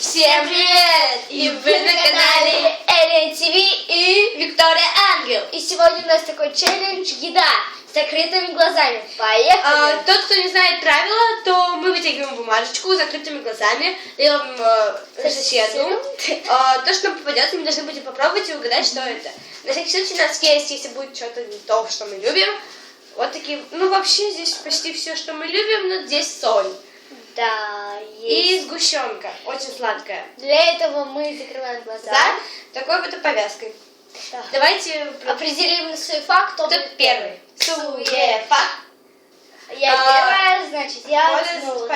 Всем привет! И вы на канале Элен ТВ и Виктория Ангел. И сегодня у нас такой челлендж еда с закрытыми глазами. Поехали! Тот, кто не знает правила, то мы вытягиваем бумажечку с закрытыми глазами, даем соседу. То, что нам попадется, мы должны будем попробовать и угадать, что это. На всякий случай у нас есть, если будет что-то не то, что мы любим. Вот такие, ну вообще здесь почти все, что мы любим, но здесь соль. Да, И есть. сгущенка, очень сладкая. Для этого мы закрываем глаза. За такой вот повязкой. Да. Давайте Определим суефа, кто кто будет первый. Суефа. Я первая, значит, я снова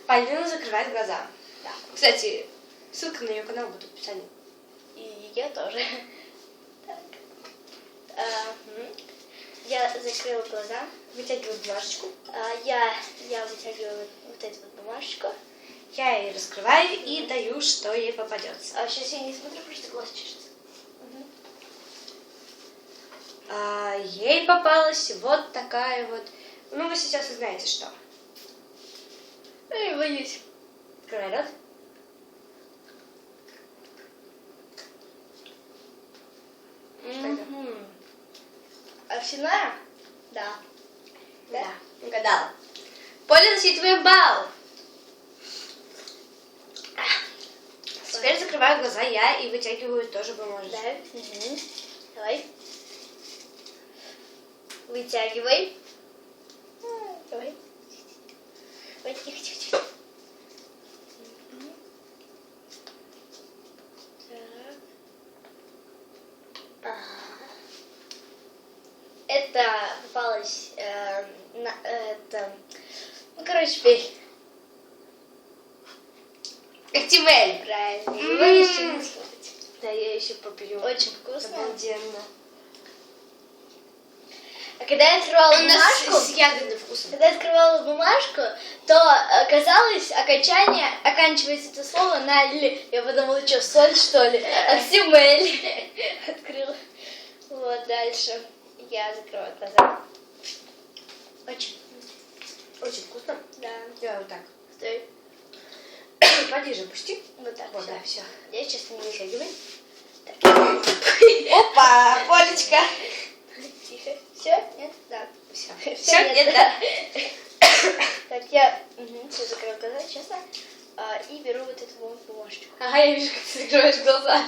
Полина закрывает глаза. Да. Кстати, ссылка на ее канал будет в описании. И я тоже. Так. Я закрыла глаза. Вытягиваю бумажечку. Я вытягиваю вот эту вот бумажечку. Я ее раскрываю и даю, что ей попадется. Сейчас я не смотрю, потому что глаз чешется. Ей попалась вот такая вот. Ну, вы сейчас узнаете, что. Эй, боюсь. Открывай рот. Что это? Овсяная? Да. Да, угадала. Поля, засчитываем балл. Теперь закрываю глаза я и вытягиваю тоже бумажечку. Да. Давай. Вытягивай. Давай. Давай, тихо, тихо, тихо. Так. Это попалось ну, короче, пей. Активель. Правильно. Его еще не слушать. Да, я еще попью. Очень вкусно. Обалденно. А когда я открывала бумажку, с ягодным вкусом. когда я открывала бумажку, то оказалось, оканчивается это слово на «л». Я подумала, что, соль, что ли? Оксимель. Открыла. Вот, дальше. Я закрываю глаза. Очень вкусно. Да. Делаю вот так. Стой. Поближе пусти. Вот так. Вот, всё. да, все. Я сейчас не Вытягивай. вижу. Опа, Полечка. Тихо. Все? Нет? Да. Все. Всё, Все, нет, да. Так, я все закрою глаза, честно. И беру вот эту вот бумажечку. Ага, я вижу, как ты закрываешь глаза.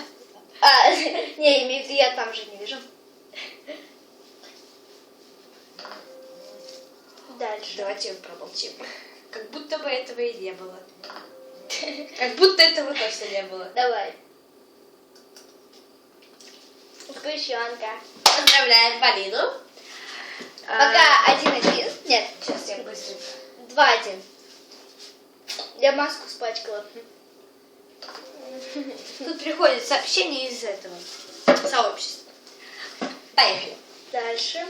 Не, имею в виду, я там же не вижу. Дальше. Давайте промолчим. Как будто бы этого и не было. Как будто этого точно не было. Давай. Сгущенка. Поздравляем Полину. Пока 1-1. Нет, сейчас я быстро. 2-1. Я маску испачкала. Тут приходит сообщение из этого сообщества. Поехали. Дальше.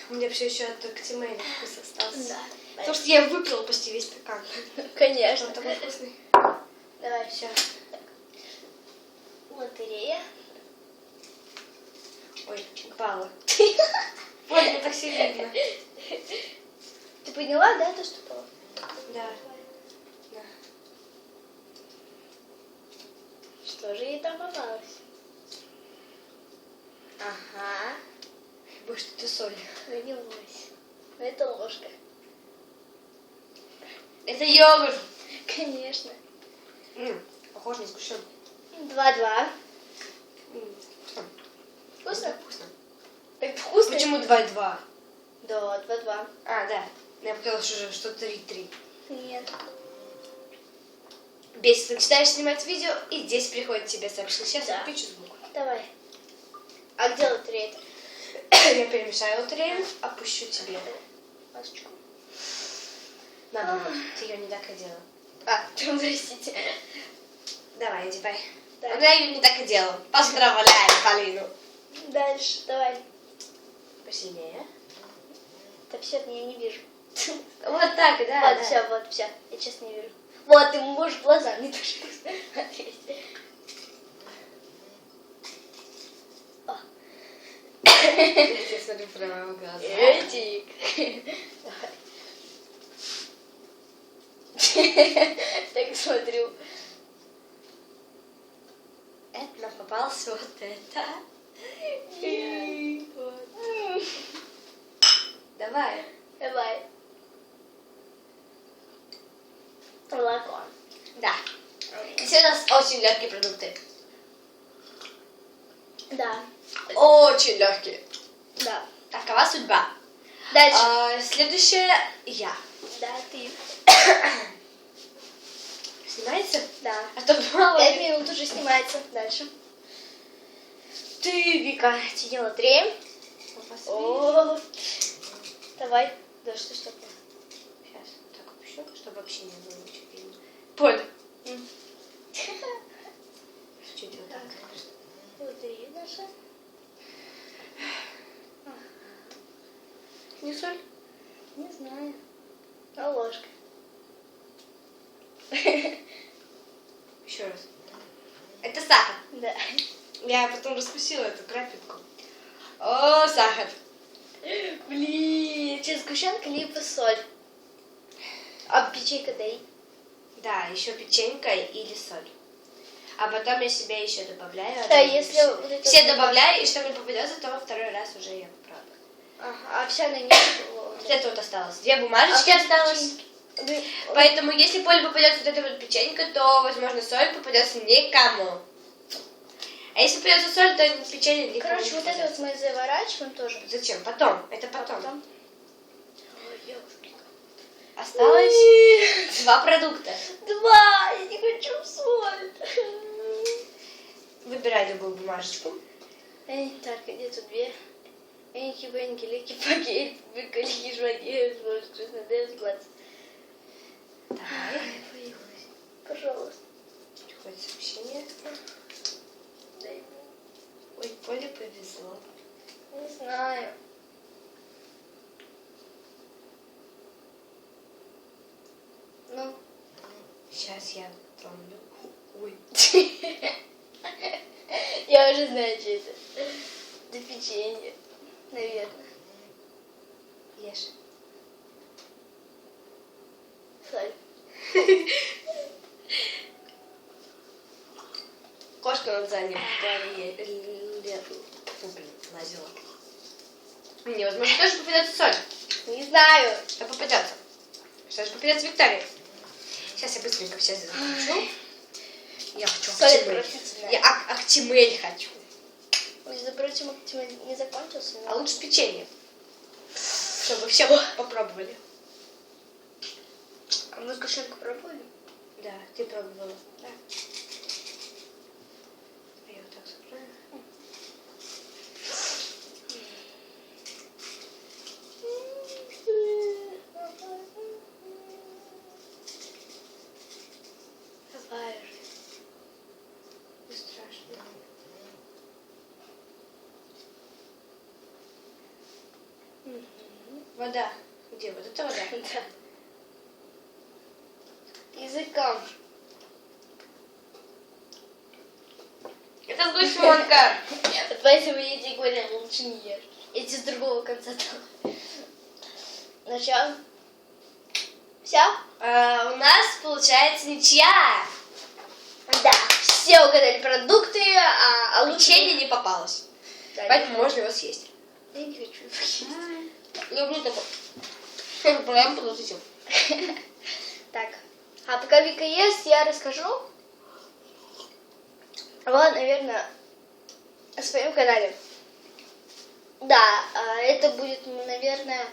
У меня все еще от Актимеля вкус остался. Да. Потому что я выпила почти весь стакан. Конечно. Он такой вкусный. Давай. Все. Лотерея. Ой, упала. Вот, это так все видно. Ты поняла, да, то, что было? Да. Да. Что же ей там попалось? Ага. Будет что-то соль. Ну не бойся. Ну это ложка. Это йогурт. Конечно. Похоже на сгущенку. 2-2. Вкусно. Вкусно? Вкусно. Так вкусно? Почему 2-2? Да, 2-2. Да. Я показала, что 3-3. Нет. Бесит, начинаешь снимать видео, и здесь приходит тебе сообщение. Сейчас я включу звук. Давай. А где лотерея-то? Я перемешаю лотерею, опущу тебе. Масочку. Надо, ты ее не так и делала. Простите. Давай, одевай. Так. Она ее не так и делала. Поздравляем Полину. Дальше, давай. Посильнее. Так все, я не вижу. Вот так, да. Вот, все, вот, все. Я честно не вижу. Вот, ты можешь глаза не тоже смотреть. Я смотрю прямо в глаза. Этик. Давай. Так смотрю. Это нам попалось вот это. Давай. Давай. Молоко. Да. Все у нас очень легкие продукты. Да. Очень легкие. Да. Такова судьба. Дальше. Следующее я. Да, ты. Снимается? Да. А то мало 5 ли. минут уже снимается. Дальше. Ты, Вика. Сидела 3. О, давай. Да, что такое? Сейчас так опущу, чтобы вообще не было ничего видно. Поль. Чуть вот так. Вот и наша. Не соль? Не знаю. А ложка. Еще раз. Это сахар. Да. Я потом раскусила эту крапинку. О, сахар. Блин, сейчас сгущенка либо соль. А печенька дай. Да, еще печенька или соль. А потом я себе еще добавляю. Да, если вот это все вот добавляю, и что мне попадется, то во второй раз уже я попробую. Ага, а овсяная не было. Вот это вот осталось. 2 бумажечки осталось. Поэтому, если Поле попадется вот эта вот печенька, то, возможно, соль попадется никому. А если попадется соль, то печенье никому. Короче, не вот это попадется. вот мы заворачиваем тоже. Зачем? Потом. Это А потом. Ой, ёшки. Осталось 2 продукта. 2! Я не хочу соль. Выбирай любую бумажечку. Так, где тут 2? Эньки, беньки, лики, пакет, быкалики, жваки, краснодев, сглаз. Давай. Пожалуйста. Приходит сообщение. Дай. Ой, Поле повезло. Не знаю. Ну. Сейчас я помню. Ой. Я уже знаю, что это. Да печенье. Наверное. Ешь. Соль. Кошка на заднем плане лазила. Невозможно тоже попадется соль. Не знаю. А попадется. Что же попадется Виктория? Сейчас я быстренько все закручу. Я хочу Соль актимель. отвратительная. Я актимель хочу. Между прочим, не закончился. А лучше печенье. Чтобы все попробовали. А мы сгущенку пробовали? Да, ты пробовала. Да. Я вот так закрою. Давай уже. Не страшно. Вода. Где? Вот это вода? Да. Языком. Это сгущенка. Вот поэтому я тебе говорю, лучше не ешь. Я тебе с другого конца дала. Ну что? Все? У нас получается ничья. Да. Все угадали продукты, а лучше... Печенье не попалось. Да, Поэтому можно его съесть. я не хочу. Люблю такой. Прям подложите. Так. А пока Вика ест, я расскажу. Вот, наверное, о своем канале. Да, это будет, наверное,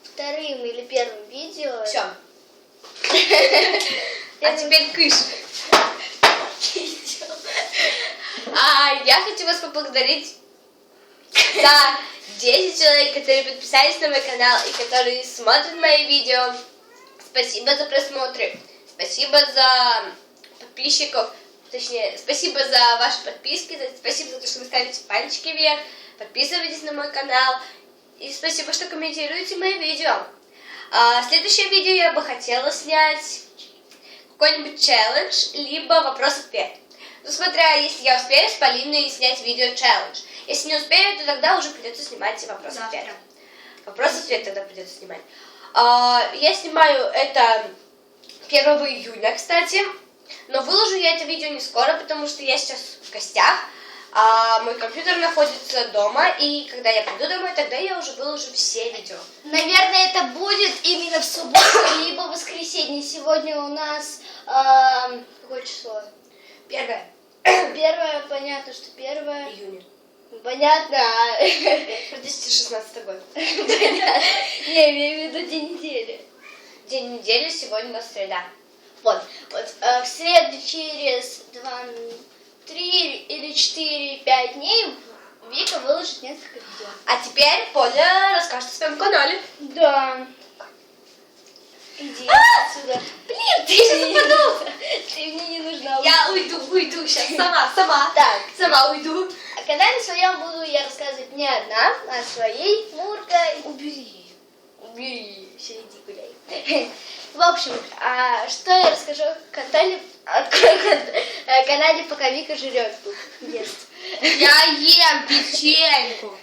вторым или первым видео. Все. А теперь кыш. Я хочу вас поблагодарить за 10 человек, которые подписались на мой канал и которые смотрят мои видео. Спасибо за просмотры. Спасибо за подписчиков. Точнее, спасибо за ваши подписки. Спасибо за то, что вы ставите пальчики вверх. Подписывайтесь на мой канал. И спасибо, что комментируете мои видео. Следующее видео я бы хотела снять какой-нибудь челлендж, либо вопрос-ответ. Ну, смотря, если я успею с Полиной снять видео-челлендж. Если не успею, то тогда уже придется снимать вопрос-ответ. Вопрос-ответ тогда придется снимать. Я снимаю это 1 июня, кстати. Но выложу я это видео не скоро, потому что я сейчас в гостях. А мой компьютер находится дома, и когда я приду домой, тогда я уже выложу все видео. Наверное, это будет именно в субботу, либо в воскресенье. Сегодня у нас... какое число? 1 Первое, понятно, что первое. июня. Понятно. 2016 год. Не, имею в виду день недели. День недели, сегодня у нас среда. Вот. В среду через 3 или 4-5 дней Вика выложит несколько видео. А теперь Поля расскажет о своем канале. Да. Иди отсюда. Блин, ты сейчас упаду. Ты мне не нужна. Я уйду сейчас, сама. Так. Сама уйду. О канале своем буду я рассказывать не одна, а своей Муркой. Убери. Все, иди гуляй. В общем, что я расскажу о канале, пока Вика жрет тут, ест. Я ем печеньку.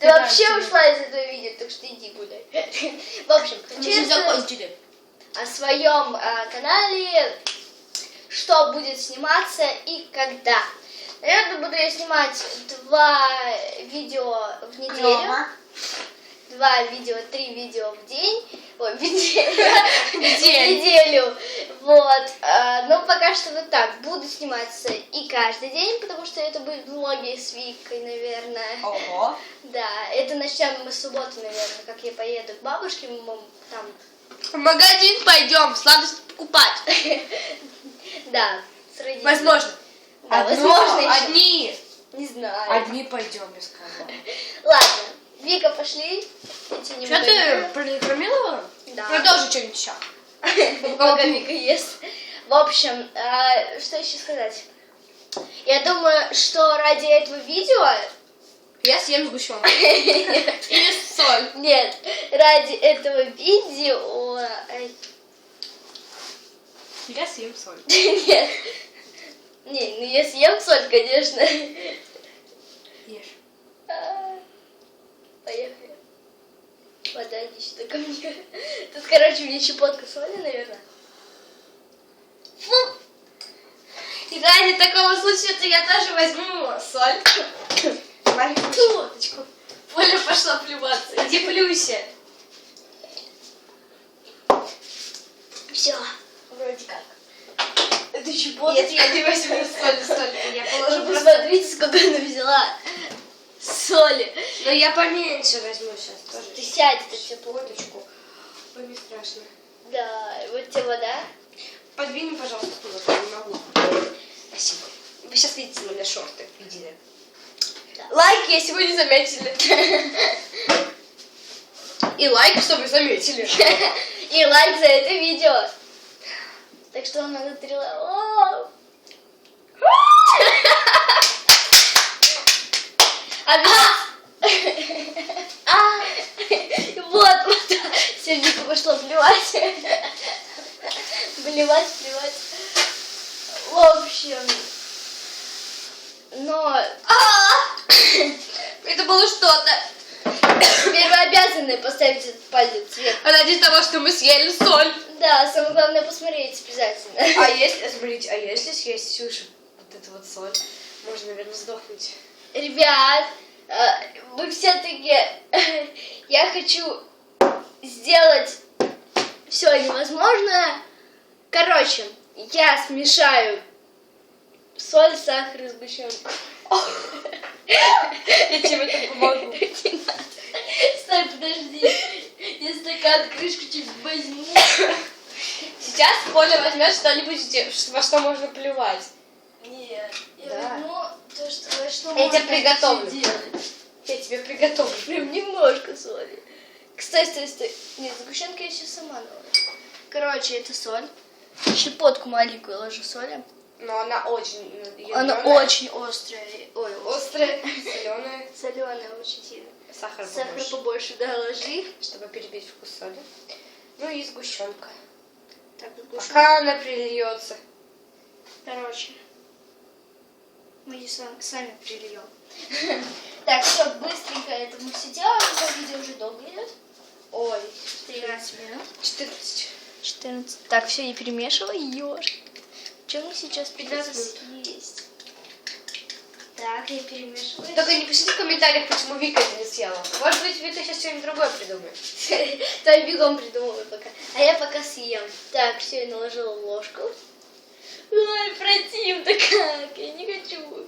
Ты вообще ушла из этого видео, так что иди гуляй. В общем, хочу закончили. о своем канале, что будет сниматься и когда. Наверное, буду я снимать 2 видео в неделю. 2 видео, 3 видео в день. Ой, в неделю. Вот. Но пока что вот так. Буду сниматься и каждый день, потому что это будут влоги с Викой, наверное. Ого. Да, это начнем мы с субботы, наверное, как я поеду к бабушке, мы там... В магазин пойдем, сладости покупать. Да, с родителями. Возможно. Да, возможно еще. Одни. Не знаю. Одни пойдем, я сказала. Ладно, Вика, пошли. Что ты прорекламировала? Да. Продолжи что-нибудь еще. Пока Вика ест. В общем, что еще сказать? Я думаю, что ради этого видео... Я съем сгущенку. Или соль. Нет, ради этого видео... Я съем соль. Нет. Не, ну я съем соль, конечно. Ешь. Поехали. Вода, иди сюда ко мне. Тут, короче, мне щепотка соли, наверное. Фу. И ради такого случая-то я тоже возьму соль. Маленькую щепоточку. Поля пошла плюваться. Иди плюйся. Все, вроде как. Это щепотка. Нет, я не возьму соль столько. Я положу просто... Посмотрите, сколько она взяла соли. Но я поменьше возьму сейчас тоже. Ты сядь, это все Щепоточку. Ой, мне страшно. Да, вот тебе вода. Подвинь, пожалуйста, туда, я не могу. Спасибо. Вы сейчас видите мои шорты. Видели. Да. Лайк, если вы не заметили. И лайк, что вы заметили. И лайк за это видео. Так что надо 3 лайка. Вот. Сердечко пошло плевать. Плевать. В общем. Но... Это было что-то. Теперь вы обязаны поставить этот палец вверх. Ради того, что мы съели соль. Да, самое главное посмотреть обязательно. А если, смотрите, если съесть суши, вот эту вот соль, можно, наверное, сдохнуть. Ребят, вы все-таки... Я хочу сделать все невозможное. Короче, я смешаю соль, сахар и сгущенку. Я тебе это помогу. Стой, подожди. Я стакан, крышку чуть возьму. Сейчас Поля возьмет что-нибудь, во что можно плевать. Нет, я Да. возьму то, что во что Я можно тебе приготовлю. делать. Я тебе приготовлю. Прям немножко соли. Кстати, стой. Нет, сгущенка я сейчас сама наложу. Короче, это соль. Щепотку маленькую ложу соли. Но она очень Она ядреная, очень острая. Ой, острая, соленая. соленая очень сильно. Сахар Сахар побольше, побольше, да, ложи. чтобы перебить вкус соли. Ну и сгущенка. Так, сгущенка. Пока она прильется. Короче, мы ее сами прильем. Так, все, быстренько это мы все делаем. Это видео уже долго идет. Ой, 13 минут. 14. 14. Так, все, я перемешиваю. Ёж. Что мы сейчас 15 есть? Так, я перемешиваю. Только не пишите в комментариях, почему Вика это не съела. Может быть, Вика сейчас что-нибудь другое придумает. Давай бегом придумывай пока. А я пока съем. Так, все, я наложила ложку. Ой, противно как. Я не хочу.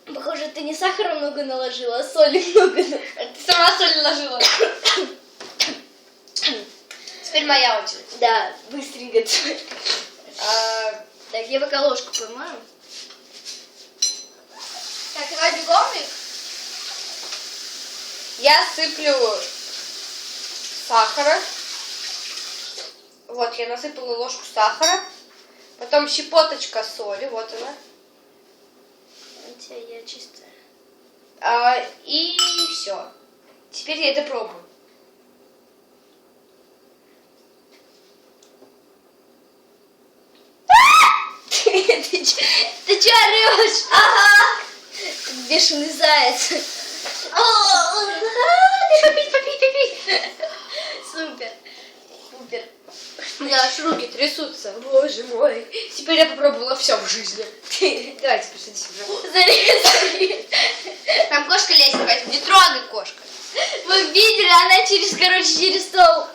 Похоже, ты не сахара много наложила, а соли много наложила. Ты сама соль наложила. Теперь моя очередь. Да, быстренько. Так, я пока ложку поймаю. Так, давай бегом их. Я сыплю сахара. Вот, я насыпала ложку сахара. Потом щепоточка соли, вот она. Хотя я чистая. И все. Теперь я это пробую. Ты чё орёшь? Ага! Бешеный заяц. Попить. Супер. Супер. У меня аж руки трясутся. Боже мой. Теперь я попробовала все в жизни. Давайте, посадите уже. Зарезали. Там кошка лезет, поэтому не трогай кошка. Вы видели, она через стол.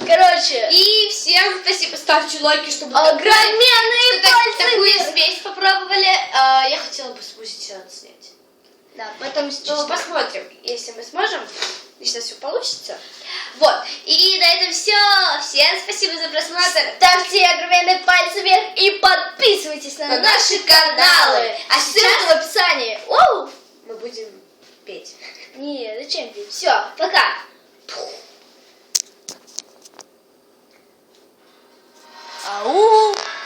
Короче. И всем спасибо. Ставьте лайки, чтобы Огроменные пальцы такую вверх. смесь попробовали. Я хотела бы смусить отснять. Да, потом Ну, сейчас. посмотрим, если мы сможем. Если все получится. Вот. И на этом все. Всем спасибо за просмотр. Ставьте огроменные пальцы вверх и подписывайтесь на наши каналы. А Ссылка сейчас в описании. Оу! мы будем петь. Не, зачем петь? Все, пока. Ау!